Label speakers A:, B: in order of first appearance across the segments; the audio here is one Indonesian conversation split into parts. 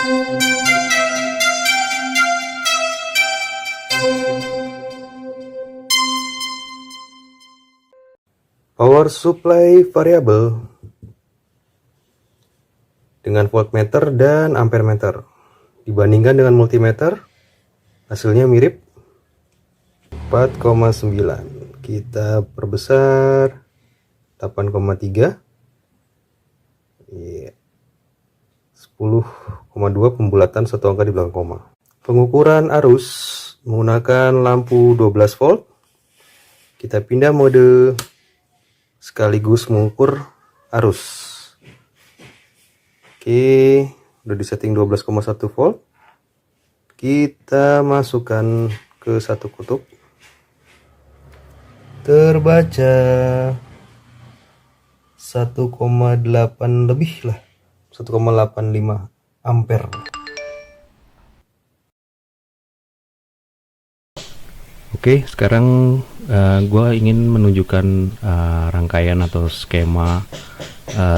A: Power supply variabel dengan voltmeter dan ampermeter. Dibandingkan dengan multimeter, hasilnya mirip. 4,9. Kita perbesar 8,3. 10,2 pembulatan satu angka di belakang koma. Pengukuran arus menggunakan lampu 12 volt. Kita pindah mode sekaligus mengukur arus. Oke, udah di setting 12,1 volt. Kita masukkan ke satu kutub. Terbaca 1,8 lebih lah, 1,85 ampere.
B: Oke, sekarang gue ingin menunjukkan rangkaian atau skema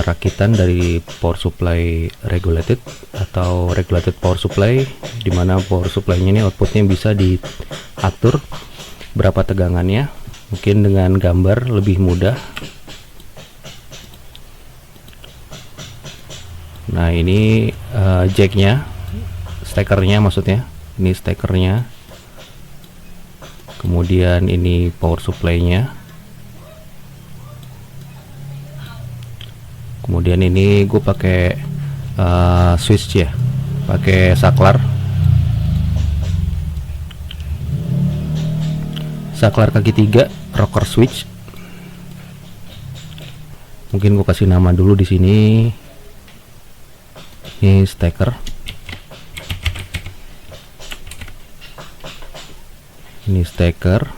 B: rakitan dari power supply regulated atau regulated power supply, dimana power supply-nya ini outputnya bisa diatur berapa tegangannya. Mungkin dengan gambar lebih mudah. Nah, ini jacknya, stekernya maksudnya, ini stekernya. Kemudian ini power supply-nya. Kemudian ini gue pakai switch ya, pakai saklar kaki 3 rocker switch. Mungkin gue kasih nama dulu di sini. Ini steker. Ini steker.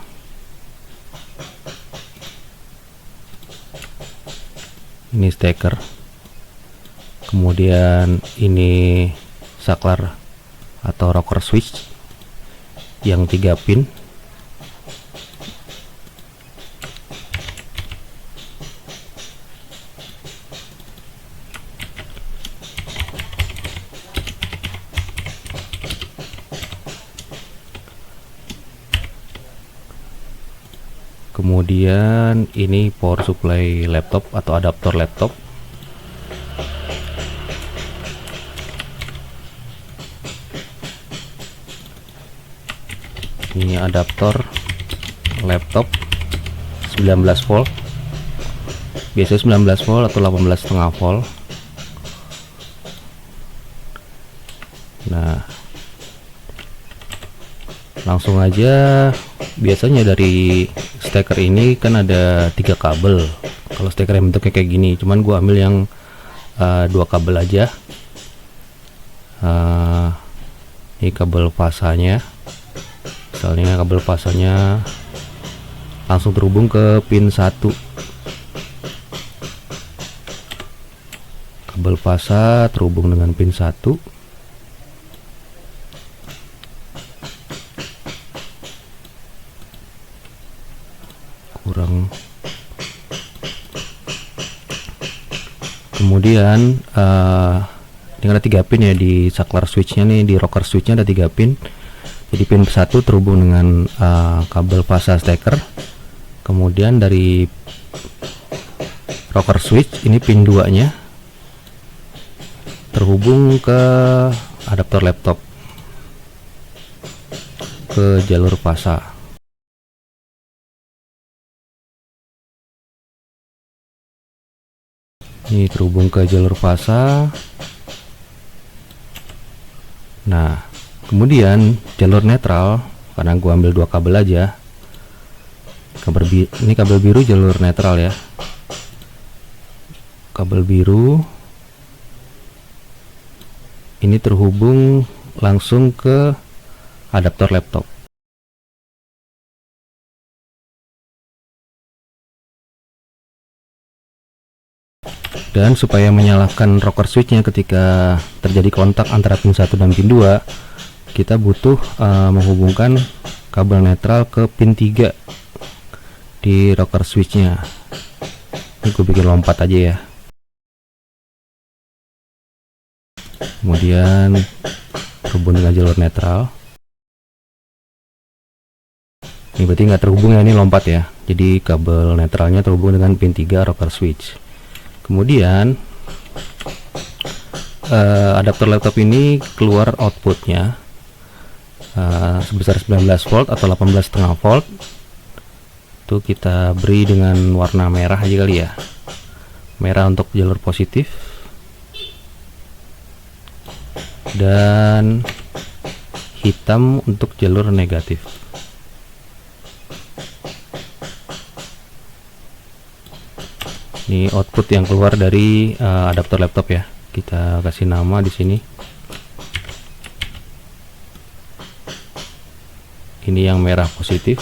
B: Ini steker. Kemudian ini saklar atau rocker switch yang 3 pin. Kemudian ini power supply laptop atau adaptor laptop. Ini adaptor laptop 19 volt. Biasanya 19 volt atau 18,5 volt. Nah, langsung aja. Biasanya dari steker ini kan ada 3 kabel. Kalau steker yang bentuknya kayak gini, cuman gua ambil yang 2 kabel aja. Ini kabel fasanya. Misalnya kabel fasanya langsung terhubung ke pin 1. Kabel fasa terhubung dengan pin 1. Kemudian ini ada 3 pin ya di saklar switchnya nih, di rocker switchnya ada 3 pin. Jadi pin 1 terhubung dengan kabel fasa steker. Kemudian dari rocker switch ini pin 2 nya terhubung ke adaptor laptop, ke jalur fasa. Ini terhubung ke jalur fasa. Nah, kemudian jalur netral, karena gua ambil 2 kabel aja. Ini kabel biru jalur netral ya. Kabel biru ini terhubung langsung ke adaptor laptop. Dan supaya menyalakan rocker switchnya ketika terjadi kontak antara pin 1 dan pin 2, kita butuh menghubungkan kabel netral ke pin 3 di rocker switchnya. Ini gue bikin lompat aja ya. kemudian terhubung dengan jalur netral. Ini berarti nggak terhubung ya, ini lompat ya, jadi kabel netralnya terhubung dengan pin 3 rocker switch. Kemudian adapter laptop ini keluar outputnya sebesar 19 volt atau 18,5 volt. Itu kita beri dengan warna merah aja kali ya, merah untuk jalur positif dan hitam untuk jalur negatif. Ini output yang keluar dari adapter laptop ya. Kita kasih nama di sini. Ini yang merah positif.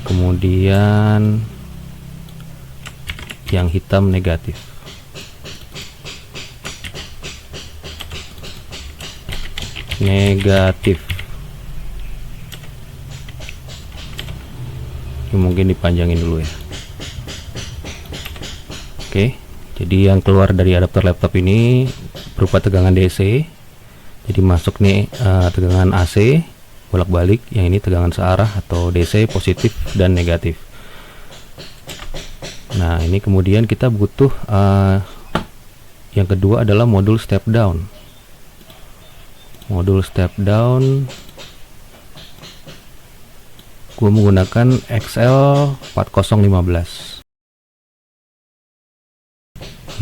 B: Kemudian yang hitam negatif. Negatif. Ini mungkin dipanjangin dulu ya. Oke, jadi yang keluar dari adapter laptop ini berupa tegangan DC. Jadi masuk nih tegangan AC bolak-balik, yang ini tegangan searah atau DC positif dan negatif. Nah, ini kemudian kita butuh yang kedua adalah modul step down. Modul step down gue menggunakan XL4015.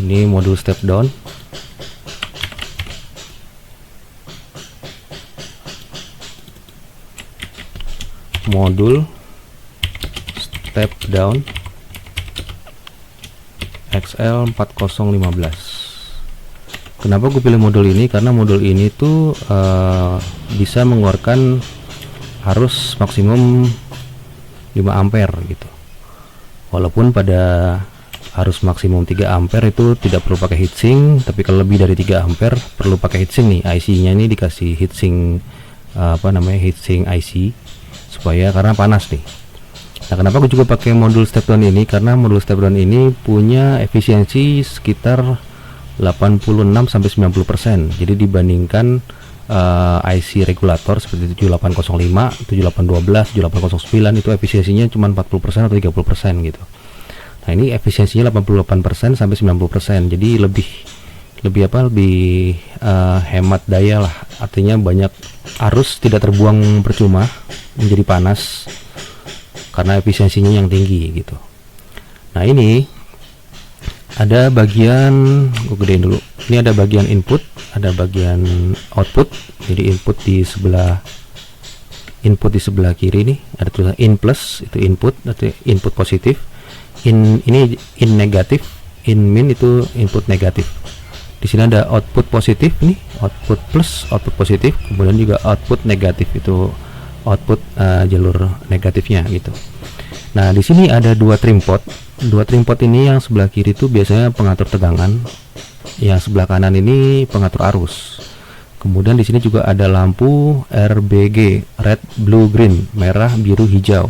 B: Ini modul step down. Modul step down XL4015. Kenapa gue pilih modul ini? Karena modul ini tuh bisa mengeluarkan arus maksimum 5 ampere gitu. Walaupun pada arus maksimum 3 ampere itu tidak perlu pakai heatsink, tapi kalau lebih dari 3 ampere perlu pakai heatsink nih. IC-nya ini dikasih heatsink heatsink IC supaya, karena panas nih. Nah, kenapa aku juga pakai modul step down ini? Karena modul step down ini punya efisiensi sekitar 86-90%. Jadi dibandingkan IC regulator seperti 7805, 7812, 7809 itu efisiensinya cuma 40% atau 30% gitu. Nah, ini efisiensinya 88% sampai 90%. Jadi lebih hemat daya lah. Artinya banyak arus tidak terbuang percuma menjadi panas karena efisiensinya yang tinggi gitu. Nah, ini ada bagian, gue gedein dulu. Ini ada bagian input, ada bagian output. Jadi input di sebelah kiri nih ada tulisan in plus, itu input, atau input positif. Ini in negatif, in min itu input negatif. Di sini ada output positif nih, output plus, output positif. Kemudian juga output negatif, itu output jalur negatifnya gitu. Nah, di sini ada dua trim pot. Dua trim pot ini yang sebelah kiri itu biasanya pengatur tegangan, yang sebelah kanan ini pengatur arus. Kemudian di sini juga ada lampu RBG, red, blue, green, merah, biru, hijau.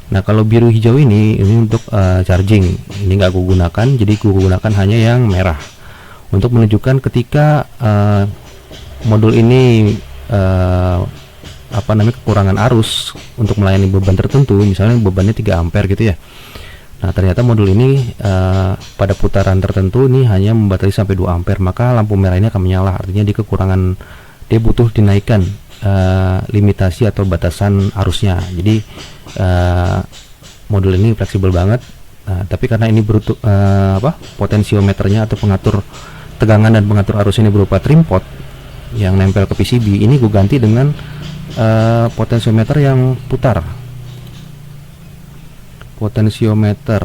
B: Nah, kalau biru hijau ini untuk charging. Ini nggak aku gunakan, jadi aku gunakan hanya yang merah untuk menunjukkan ketika modul ini kekurangan arus untuk melayani beban tertentu, misalnya bebannya 3 ampere gitu ya. Nah, ternyata modul ini pada putaran tertentu ini hanya membatasi sampai 2 ampere, maka lampu merah ini akan menyala. Artinya dia kekurangan, dia butuh dinaikkan limitasi atau batasan arusnya. Jadi modul ini fleksibel banget. Tapi karena ini potensiometernya atau pengatur tegangan dan pengatur arus ini berupa trim pot yang nempel ke PCB, ini gue ganti dengan potensiometer yang putar. Potensiometer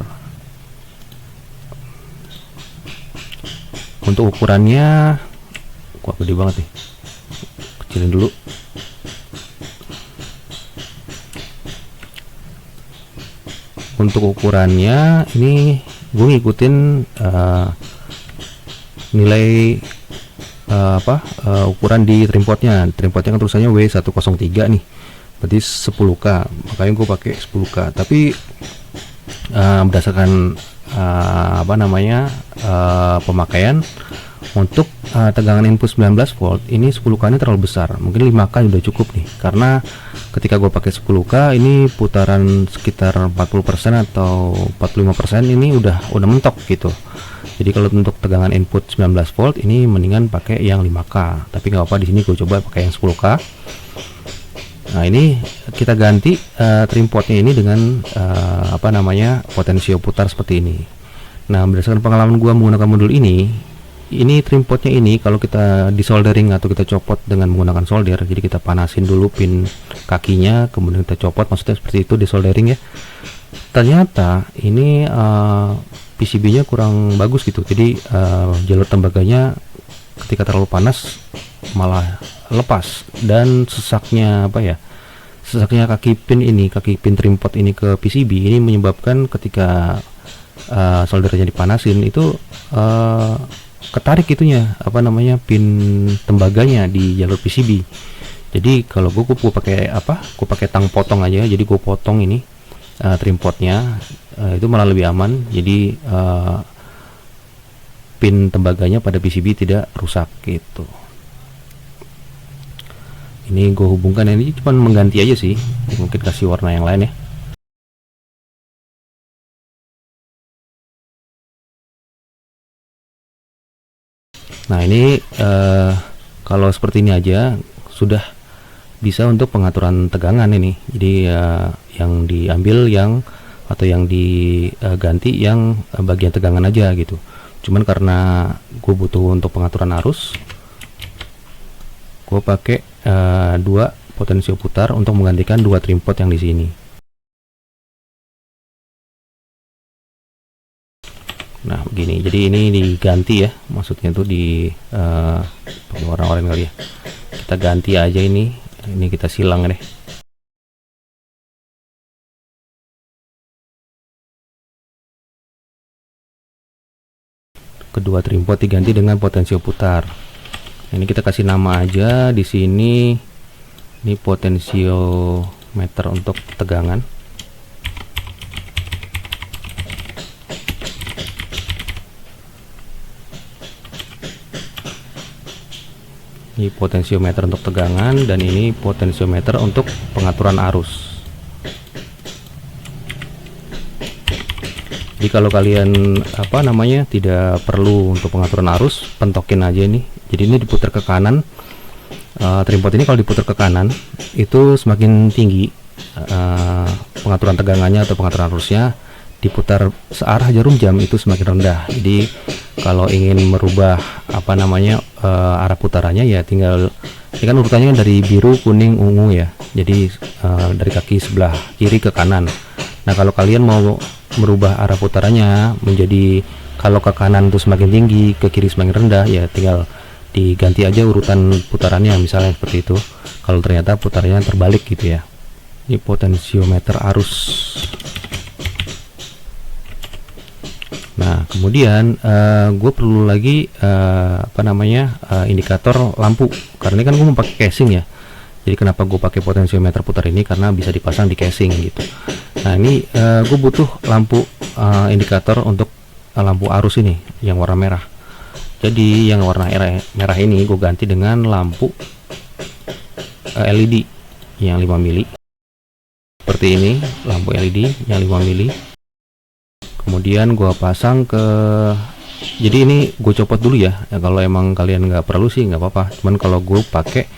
B: untuk ukurannya, kok gede banget nih, kecilin dulu. Untuk ukurannya ini gue ngikutin nilai ukuran di trimpotnya. Trimpotnya kan tulisannya W103 nih, berarti 10K, makanya gue pakai 10K. Tapi berdasarkan pemakaian untuk tegangan input 19 volt ini 10K ini terlalu besar, mungkin 5K udah cukup nih, karena ketika gue pakai 10K ini putaran sekitar 40% atau 45% ini udah mentok gitu. Jadi kalau untuk tegangan input 19 volt ini mendingan pakai yang 5K, tapi nggak apa, di sini gue coba pakai yang 10K. Nah, ini kita ganti trim potnya ini dengan potensio putar seperti ini. Nah, berdasarkan pengalaman gua menggunakan modul ini trim potnya ini kalau kita disoldering atau kita copot dengan menggunakan solder, jadi kita panasin dulu pin kakinya, kemudian kita copot, maksudnya seperti itu disoldering ya. Ternyata ini PCB-nya kurang bagus gitu, jadi jalur tembaganya ketika terlalu panas malah lepas, dan sesaknya kaki pin trim pot ini ke PCB ini menyebabkan ketika soldernya dipanasin itu ketarik itunya pin tembaganya di jalur PCB. Jadi kalau gue pakai tang potong aja, jadi gue potong ini trim potnya, itu malah lebih aman, jadi pin tembaganya pada PCB tidak rusak gitu. Ini gue hubungkan, ini cuma mengganti aja sih, mungkin kasih warna yang lain ya. Nah, ini kalau seperti ini aja sudah bisa untuk pengaturan tegangan ini. Jadi yang diambil atau yang diganti yang bagian tegangan aja gitu. Cuman karena gue butuh untuk pengaturan arus, gue pakai 2 potensio putar untuk menggantikan 2 trim pot yang di sini. Nah, begini, jadi ini diganti ya, maksudnya tuh di pakai warna oranye kali ya. Kita ganti aja ini kita silang deh. Kedua trim pot diganti dengan potensio putar. Ini kita kasih nama aja di sini. Ini potensiometer untuk tegangan. Ini potensiometer untuk tegangan, dan ini potensiometer untuk pengaturan arus. Jadi kalau kalian tidak perlu untuk pengaturan arus, pentokin aja ini. Jadi ini diputar ke kanan. Trim pot ini kalau diputar ke kanan itu semakin tinggi pengaturan tegangannya atau pengaturan arusnya. Diputar searah jarum jam itu semakin rendah. Jadi kalau ingin merubah arah putarannya ya tinggal, ini kan urutannya dari biru, kuning, ungu ya. Jadi dari kaki sebelah kiri ke kanan. Nah, kalau kalian mau merubah arah putarannya menjadi kalau ke kanan itu semakin tinggi, ke kiri semakin rendah, ya tinggal diganti aja urutan putarannya, misalnya seperti itu. Kalau ternyata putarannya terbalik gitu ya. Ini potensiometer arus. Nah, kemudian gue perlu lagi indikator lampu, karena ini kan gue mau pakai casing ya. Jadi kenapa gue pakai potensiometer putar ini, karena bisa dipasang di casing gitu. Nah, ini gue butuh lampu indikator untuk lampu arus ini yang warna merah. Jadi yang warna merah ini gue ganti dengan lampu LED yang 5 mili. Seperti ini, lampu LED yang 5 mili. Kemudian gue pasang ke, jadi ini gue copot dulu ya. Kalau emang kalian nggak perlu sih nggak apa-apa, cuman kalau gue pakai,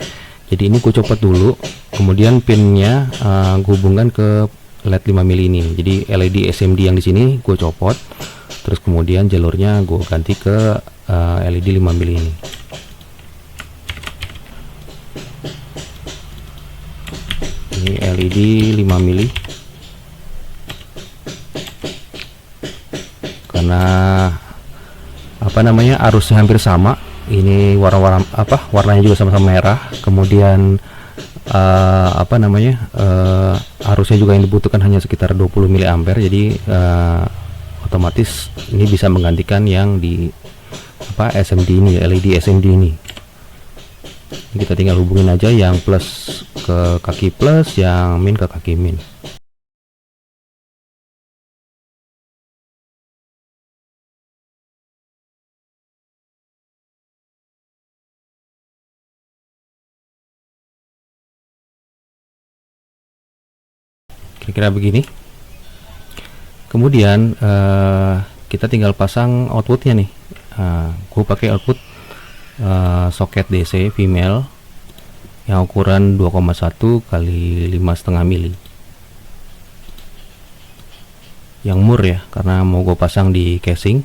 B: jadi ini gue copot dulu, kemudian pinnya gue hubungkan ke LED 5 mili ini. Jadi LED SMD yang di sini gue copot, terus kemudian jalurnya gue ganti ke LED 5 mili ini. Ini LED 5 mili. Karena arusnya hampir sama, ini warnanya juga sama-sama merah, kemudian arusnya juga yang dibutuhkan hanya sekitar 20 mA, jadi otomatis ini bisa menggantikan yang di SMD ini, LED SMD ini. Kita tinggal hubungin aja yang plus ke kaki plus, yang min ke kaki min. kira-kira begini. Kemudian kita tinggal pasang outputnya nih. Gue pakai output soket DC female yang ukuran 2,1 kali 5,5 mili, yang mur ya, karena mau gue pasang di casing.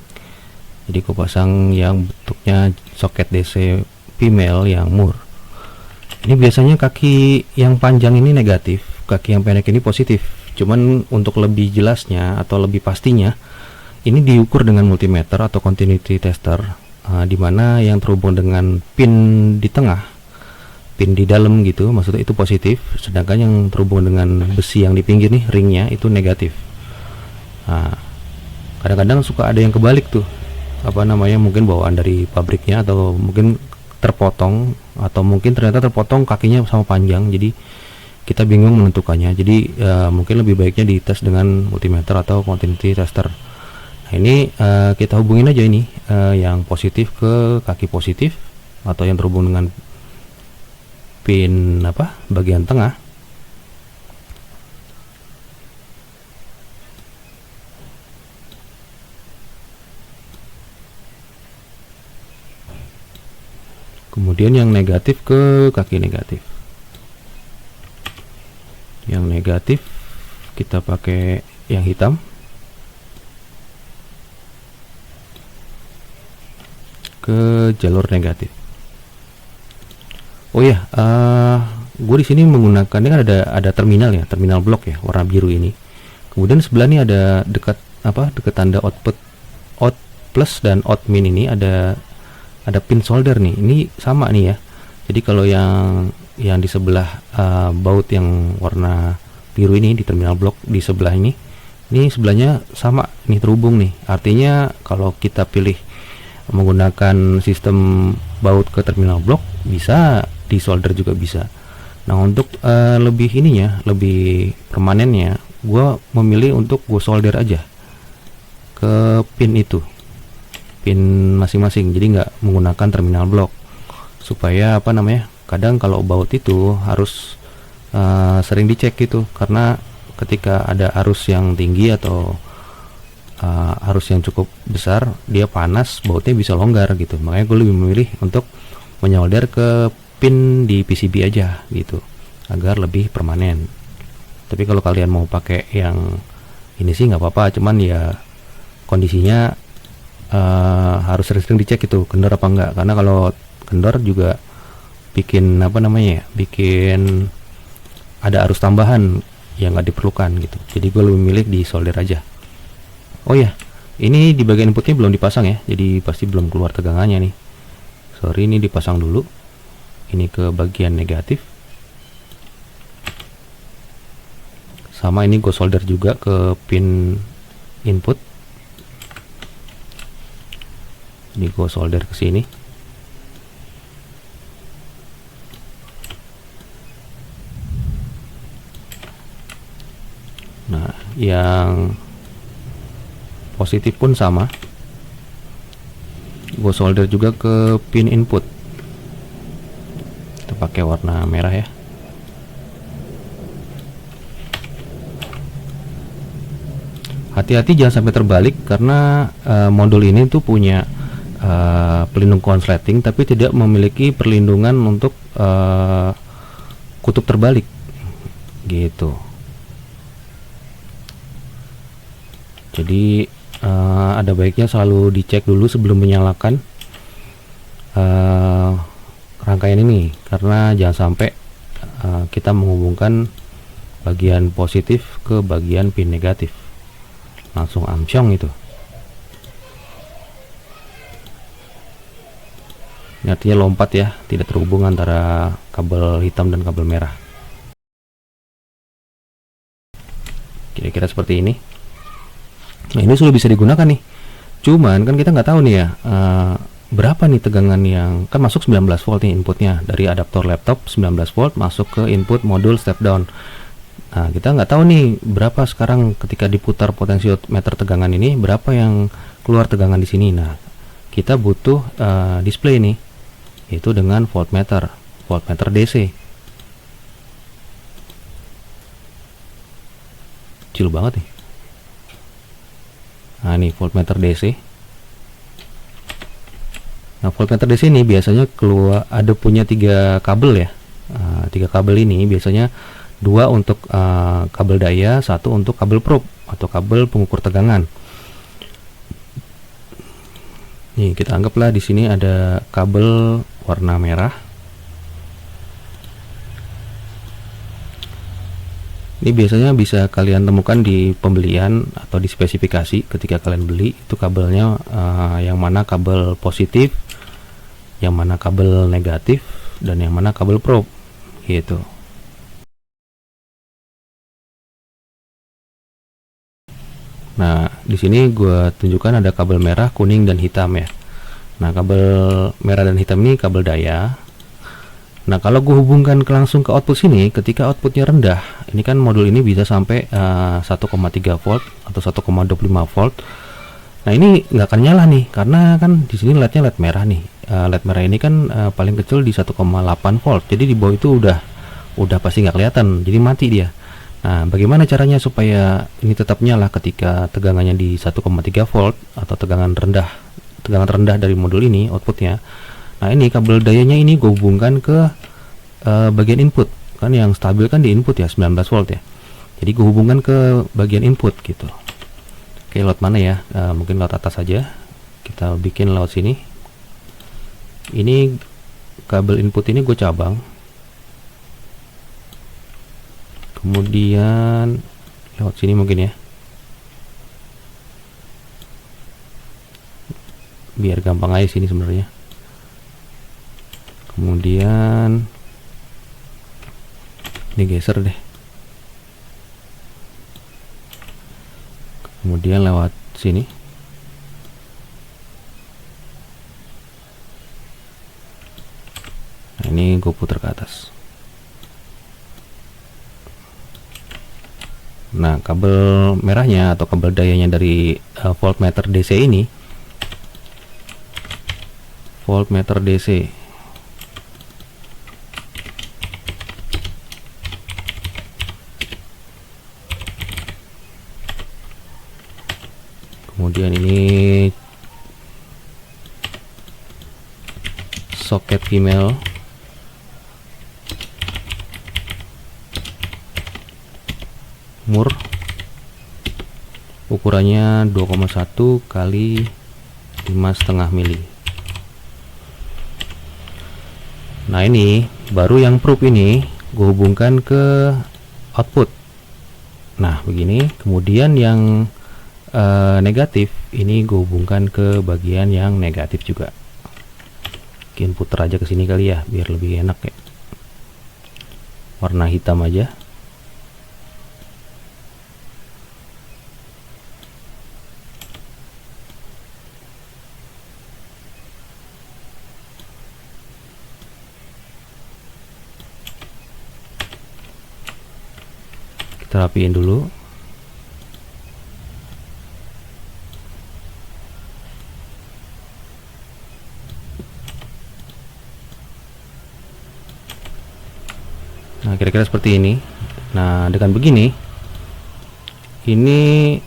B: Jadi gue pasang yang bentuknya soket DC female yang mur. Ini biasanya kaki yang panjang ini negatif, kaki yang pendek ini positif. Cuman untuk lebih jelasnya atau lebih pastinya, ini diukur dengan multimeter atau continuity tester, dimana yang terhubung dengan pin di tengah, pin di dalam gitu, maksudnya itu positif, sedangkan yang terhubung dengan besi yang di pinggir nih, ringnya itu negatif. Kadang-kadang suka ada yang kebalik tuh, mungkin bawaan dari pabriknya, atau mungkin terpotong, atau mungkin ternyata terpotong kakinya sama panjang, jadi kita bingung menentukannya. Jadi mungkin lebih baiknya dites dengan multimeter atau continuity tester. Nah, ini kita hubungin aja ini yang positif ke kaki positif, atau yang terhubung dengan pin bagian tengah. Kemudian yang negatif ke kaki negatif. Yang negatif kita pakai yang hitam. Ke jalur negatif. Oh ya, gue di sini menggunakan, ini kan ada terminal ya, terminal blok ya, warna biru ini. Kemudian sebelah ini ada dekat tanda output, out plus dan out min ini ada pin solder nih. Ini sama nih ya. Jadi kalau yang di sebelah baut yang warna biru ini di terminal blok di sebelah ini sebelahnya sama, ini terhubung nih. Artinya kalau kita pilih menggunakan sistem baut ke terminal blok, bisa di solder juga bisa. Nah, untuk lebih permanennya, gue memilih untuk gue solder aja ke pin itu, pin masing-masing, jadi nggak menggunakan terminal blok, supaya kadang kalau baut itu harus sering dicek gitu, karena ketika ada arus yang tinggi atau arus yang cukup besar, dia panas, bautnya bisa longgar gitu. Makanya gue lebih memilih untuk menyolder ke pin di PCB aja gitu, agar lebih permanen. Tapi kalau kalian mau pakai yang ini sih nggak apa-apa, cuman ya kondisinya harus sering-sering dicek itu kendor apa enggak, karena kalau kendor juga bikin bikin ada arus tambahan yang nggak diperlukan gitu. Jadi gue lebih memilih di solder aja. Oh ya, ini di bagian inputnya belum dipasang ya, jadi pasti belum keluar tegangannya nih. Sorry, ini dipasang dulu. Ini ke bagian negatif. Sama ini gue solder juga ke pin input. Ini gue solder ke sini. Nah, yang positif pun sama, gue solder juga ke pin input. Kita pakai warna merah ya. Hati-hati jangan sampai terbalik, karena modul ini tuh punya pelindung konsleting, tapi tidak memiliki perlindungan untuk kutub terbalik gitu. Jadi ada baiknya selalu dicek dulu sebelum menyalakan rangkaian ini, karena jangan sampai kita menghubungkan bagian positif ke bagian pin negatif, langsung amsyong itu. Ini artinya lompat ya, tidak terhubung antara kabel hitam dan kabel merah. Kira-kira seperti ini. Nah, ini sudah bisa digunakan nih. Cuman kan kita nggak tahu nih ya, berapa nih tegangan yang kan masuk 19 volt nih inputnya dari adaptor laptop, 19 volt masuk ke input modul step down. Nah, kita nggak tahu nih berapa sekarang ketika diputar potensiometer tegangan ini, berapa yang keluar tegangan di sini. Nah, kita butuh display nih, yaitu dengan voltmeter DC. kecil banget nih. Nah ini voltmeter DC. Nah voltmeter DC ini biasanya keluar ada punya 3 kabel ya. 3 kabel ini biasanya 2 untuk kabel daya, 1 untuk kabel probe atau kabel pengukur tegangan. Nih kita anggaplah di sini ada kabel warna merah. Ini biasanya bisa kalian temukan di pembelian atau di spesifikasi ketika kalian beli itu kabelnya, yang mana kabel positif, yang mana kabel negatif, dan yang mana kabel probe gitu. Nah di sini gue tunjukkan ada kabel merah, kuning, dan hitam ya. Nah kabel merah dan hitam ini kabel daya. Nah kalau gue hubungkan langsung ke output sini, ketika outputnya rendah, ini kan modul ini bisa sampai 1,3 volt atau 1,25 volt. Nah ini nggak akan nyala nih, karena kan di sini LED-nya LED merah nih. LED merah ini kan paling kecil di 1,8 volt, jadi di bawah itu udah pasti nggak kelihatan, jadi mati dia. Nah bagaimana caranya supaya ini tetap nyala ketika tegangannya di 1,3 volt atau tegangan rendah dari modul ini outputnya? Nah ini kabel dayanya ini gue hubungkan ke bagian input, kan yang stabil kan di input ya 19 volt ya. Jadi gue hubungkan ke bagian input gitu. Oke, lewat mana ya? Mungkin lewat atas saja. Kita bikin lewat sini. Ini kabel input ini gue cabang. Kemudian lewat sini mungkin ya. Biar gampang aja sini sebenarnya. Kemudian ini geser deh. Kemudian lewat sini. Nah, ini gue putar ke atas. Nah kabel merahnya atau kabel dayanya dari voltmeter DC ini, voltmeter DC, kemudian ini soket female, mur, ukurannya 2,1 kali 5,5 mili. Nah ini baru yang probe ini gue hubungkan ke output. Nah begini. Kemudian yang negatif ini gue hubungkan ke bagian yang negatif juga. Mungkin putar aja ke sini kali ya biar lebih enak ya. Warna hitam aja. Kita rapiin dulu. Nah kira-kira seperti ini. Nah dengan begini ini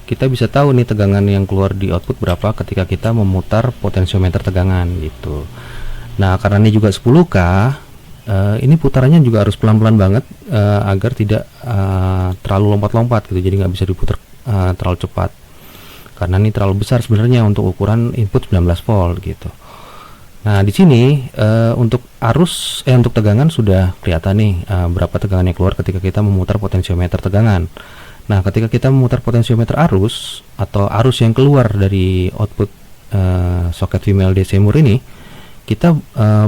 B: kita bisa tahu nih tegangan yang keluar di output berapa ketika kita memutar potensiometer tegangan gitu. Nah karena ini juga 10K, ini putarannya juga harus pelan-pelan banget agar tidak terlalu lompat-lompat gitu. Jadi nggak bisa diputar terlalu cepat karena ini terlalu besar sebenarnya untuk ukuran input 19 volt gitu. Nah di sini untuk arus untuk tegangan sudah kelihatan nih berapa tegangan yang keluar ketika kita memutar potensiometer tegangan. Nah ketika kita memutar potensiometer arus atau arus yang keluar dari output soket female DC mur ini, kita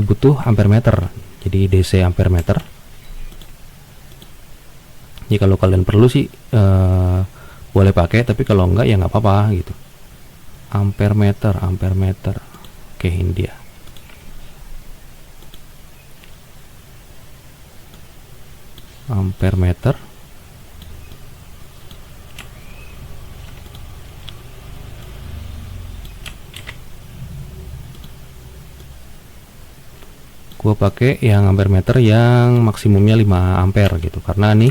B: butuh ampere meter. Jadi DC ampere meter. Jadi kalau kalian perlu sih boleh pakai, tapi kalau enggak ya nggak apa-apa gitu. Ampere meter. Oke ini dia. Ampere meter. Gue pakai yang ampere meter yang maksimumnya 5 ampere gitu, karena nih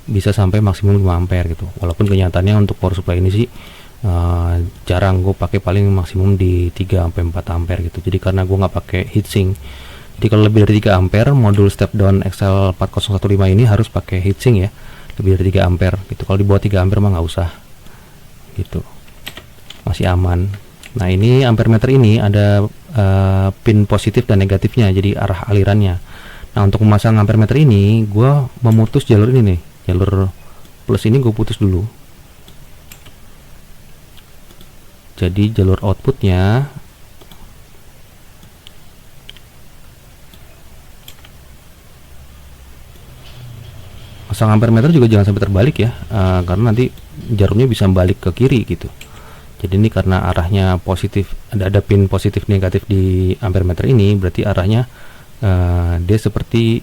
B: bisa sampai maksimum 5 ampere gitu. Walaupun kenyataannya untuk power supply ini sih jarang, gue pakai paling maksimum di 3 sampai 4 ampere gitu. Jadi karena gue nggak pakai heatsink, jadi kalau lebih dari 3 ampere modul step down XL4015 ini harus pakai heatsink ya, lebih dari 3 ampere gitu. Kalau di bawah 3 ampere mah nggak usah gitu, masih aman. Nah ini ampere meter ini ada pin positif dan negatifnya, jadi arah alirannya. Nah untuk memasang ampere meter ini gue memutus jalur ini nih, jalur plus ini gue putus dulu. Jadi jalur outputnya pasang ampere meter juga jangan sampai terbalik ya, karena nanti jarumnya bisa balik ke kiri gitu. Jadi ini karena arahnya positif, ada pin positif negatif di ampere meter ini, berarti arahnya dia seperti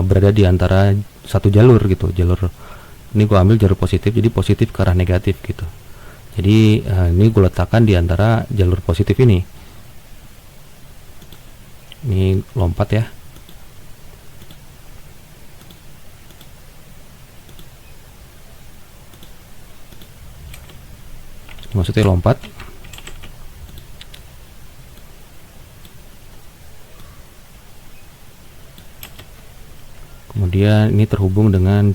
B: berada di antara satu jalur gitu. Jalur ini gue ambil jalur positif, jadi positif ke arah negatif gitu. Jadi ini gue letakkan di antara jalur positif ini. Ini lompat ya. Maksudnya lompat. Kemudian ini terhubung dengan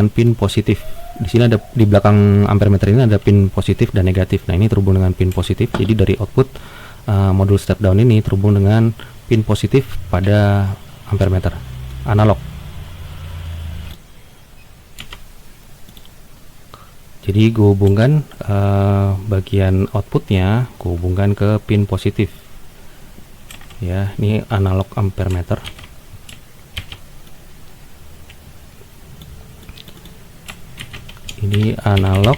B: pin positif. Di sini ada, di belakang ampere meter ini ada pin positif dan negatif. Nah ini terhubung dengan pin positif. Jadi dari output modul step down ini terhubung dengan pin positif pada ampere meter analog. Jadi gue hubungkan bagian outputnya, gue hubungkan ke pin positif. Ya, ini analog ampere meter. Ini analog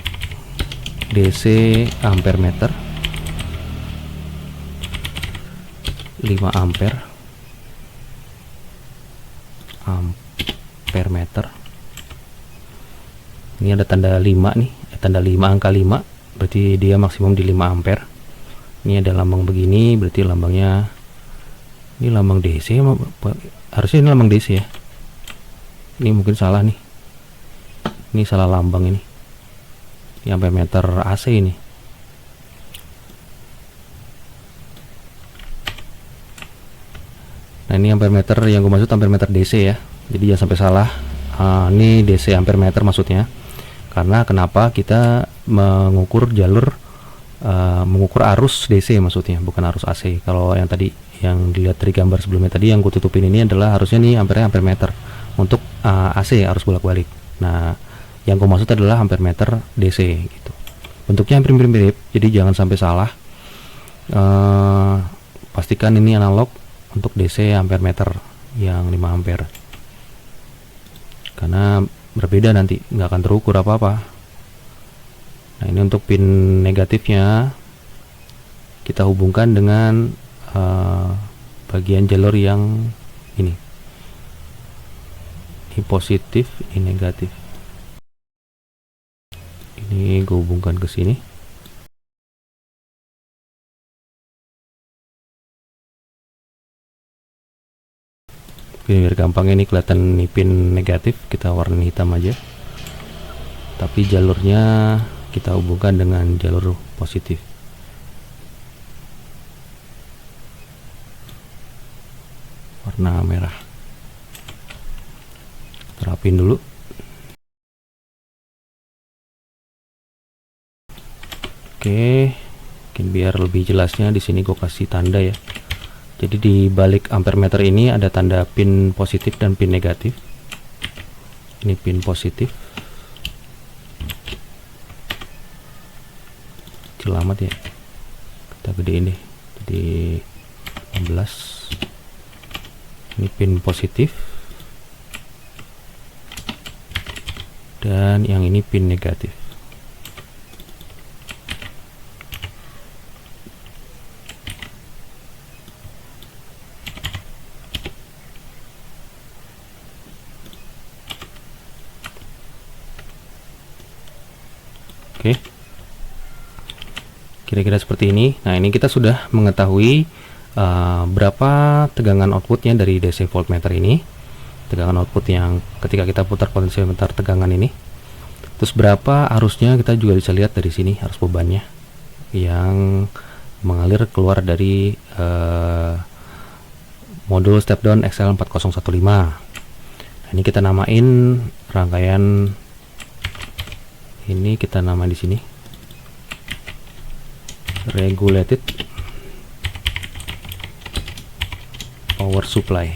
B: DC ampere meter 5 ampere meter. Ini ada tanda 5 nih, tanda 5, angka 5, berarti dia maksimum di 5 ampere. Ini ada lambang begini, berarti lambangnya ini lambang DC, harusnya ini lambang DC ya. Ini mungkin salah nih, ini salah lambang ini. Ini ampere meter AC ini. Nah ini ampere meter yang gue maksud ampere meter DC ya, jadi jangan sampai salah. Ini DC ampere meter maksudnya. Karena kenapa kita mengukur jalur, mengukur arus DC maksudnya, bukan arus AC. Kalau yang tadi yang dilihat dari gambar sebelumnya tadi yang gue tutupin ini adalah harusnya nih ampere meter untuk AC, arus bolak-balik. Nah yang gue maksud adalah ampere meter DC gitu. Bentuknya hampir mirip-mirip, jadi jangan sampai salah. Pastikan ini analog untuk DC ampere meter yang 5 ampere, karena berbeda nanti, nggak akan terukur apa-apa. Nah ini untuk pin negatifnya kita hubungkan dengan bagian jalur yang ini positif, ini negatif. Ini gue hubungkan ke sini. Biar gampang ini kelihatan, ini pin negatif kita warna hitam aja, tapi jalurnya kita hubungkan dengan jalur positif. Warna merah. Terapin dulu. Oke, mungkin biar lebih jelasnya di sini gue kasih tanda ya. Jadi di balik ampere meter ini ada tanda pin positif dan pin negatif. Ini pin positif. Kecil amat ya. Kita gedein deh. Jadi 16. Ini pin positif. Dan yang ini pin negatif. Oke, kira-kira seperti ini. Nah ini kita sudah mengetahui berapa tegangan outputnya dari DC voltmeter ini. tegangan output yang ketika kita putar potensiometer tegangan ini. Terus berapa arusnya kita juga bisa lihat dari sini, arus bebannya yang mengalir keluar dari modul step down XL4015. Nah, ini kita namain rangkaian ini, kita nama di sini regulated power supply.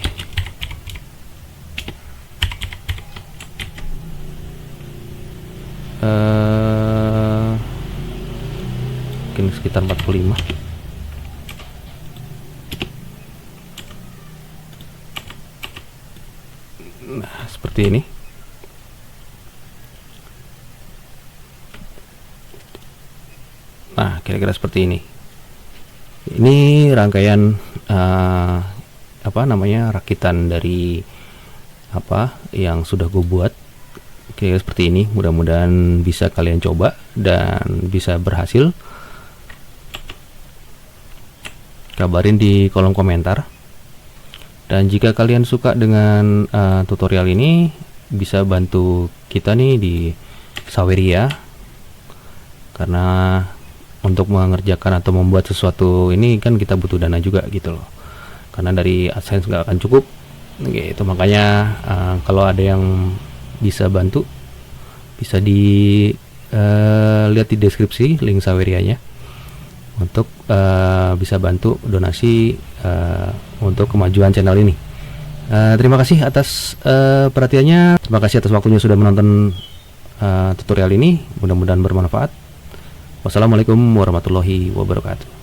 B: Mungkin sekitar 45. Nah, seperti ini. Nah, kira-kira seperti ini. Ini rangkaian rakitan dari yang sudah gue buat. Kayak seperti ini, mudah-mudahan bisa kalian coba dan bisa berhasil. Kabarin di kolom komentar. Dan jika kalian suka dengan tutorial ini, bisa bantu kita nih di Saweria, karena untuk mengerjakan atau membuat sesuatu ini kan kita butuh dana juga gitu loh, karena dari AdSense nggak akan cukup gitu. Makanya kalau ada yang bisa bantu, bisa lihat di deskripsi link Sawerianya untuk bisa bantu donasi untuk kemajuan channel ini. Terima kasih atas perhatiannya, terima kasih atas waktunya sudah menonton tutorial ini, mudah-mudahan bermanfaat. Wassalamualaikum warahmatullahi wabarakatuh.